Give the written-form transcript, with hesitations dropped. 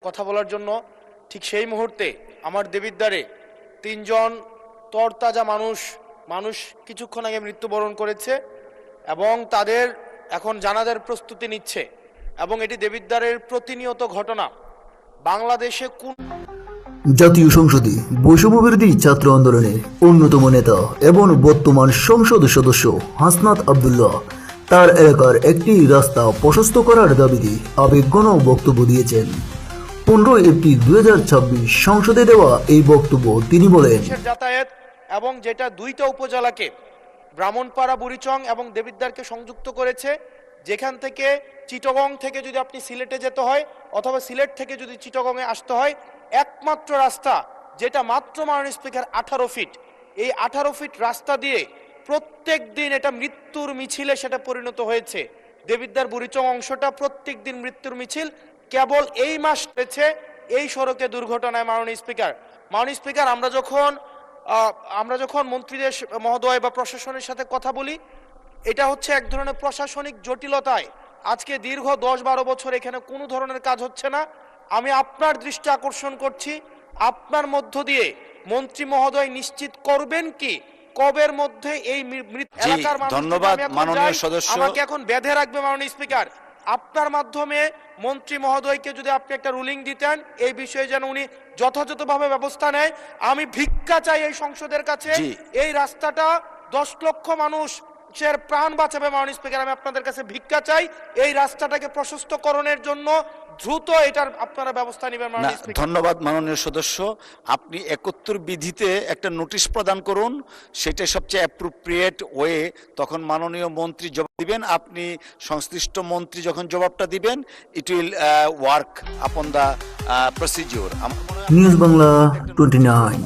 কথা বলার জন্য। ঠিক সেই মুহূর্তে আমার দেবিদ্বারে তিনজন তরতাজা মানুষ কিছুক্ষণ আগে মৃত্যুবরণ করেছে এবং তাদের এখন জানাজার প্রস্তুতি নিচ্ছে এবং এটি দেবিদ্বারের প্রতিনিয়ত ঘটনা। বাংলাদেশে কোন জাতীয় সংসদে বৈষম্যবিরোধী ছাত্র আন্দোলনের অন্যতম নেতা এবং বর্তমান সংসদ সদস্য হাসনাত আব্দুল্লাহ তার এলাকার একটি রাস্তা প্রশস্ত করার দাবিতে আবেগঘন বক্তব্য দিয়েছেন। 15 এপ্রিল 2026 সংসদে দেওয়া এই বক্তব্য তিনি বলেন, যাতায়াত এবং যেটা দুইটা উপজেলাকে ব্রাহ্মণপাড়া, বুড়িচং এবং দেবিদ্বারকে সংযুক্ত করেছে, যেখান থেকে চিটাগং থেকে যদি আপনি সিলেটে যেতে হয় অথবা সিলেট থেকে যদি চিটাগংয়ে আসতে হয়, একমাত্র রাস্তা যেটা মাত্র মাননীয় স্পিকার 18 ফিট, এই 18 ফিট রাস্তা দিয়ে প্রত্যেক দিন এটা মৃত্যুর মিছিলে সেটা পরিণত হয়েছে। দেবিদ্বার বুড়িচং অংশটা প্রত্যেক দিন মৃত্যুর মিছিল। কেবল এই মাস হয়েছে এই সড়কে দুর্ঘটনায় মাননীয় স্পিকার আমরা যখন মন্ত্রীদের মহোদয় বা প্রশাসনের সাথে কথা বলি, এটা হচ্ছে এক ধরনের প্রশাসনিক জটিলতায় আজকে দীর্ঘ 10-12 বছর এখানে কোনো ধরনের কাজ হচ্ছে না। আমি আপনার দৃষ্টি আকর্ষণ করছি, আপনার মধ্য দিয়ে মন্ত্রী মহোদয় নিশ্চিত করবেন কি কবের মধ্যে এই এলাকার মানুষ। ধন্যবাদ মাননীয় সদস্য। আমাকে এখন বেঁধে রাখবে মাননীয় স্পিকার। আপনার মাধ্যমে মন্ত্রী মহোদয়কে যদি আপনি একটা রুলিং দিতেন এই বিষয়ে যেন উনি যথাযথভাবে ব্যবস্থা নেয়। আমি ভিক্ষা চাই এই সংসদের কাছে, এই রাস্তাটা 10 লক্ষ মানুষের প্রাণ বাঁচাবে মাননীয় স্পিকার। আমি আপনাদের কাছে ভিক্ষা চাই এই রাস্তাটাকে প্রশস্তকরণের জন্য দ্রুত এটার আপনারা ব্যবস্থা নেবেন মাননীয় স্পিকার। ধন্যবাদ মাননীয় সদস্য। আপনি 71 বিধিতে একটা নোটিশ প্রদান করুন, সেটা সবচেয়ে অ্যাপ্রোপ্রিয়েট ওয়ে। তখন মাননীয় মন্ত্রী জবাব দিবেন, আপনি সংশ্লিষ্ট মন্ত্রী যখন জবাবটা দিবেন, it will work upon the procedure. News Bangla 29।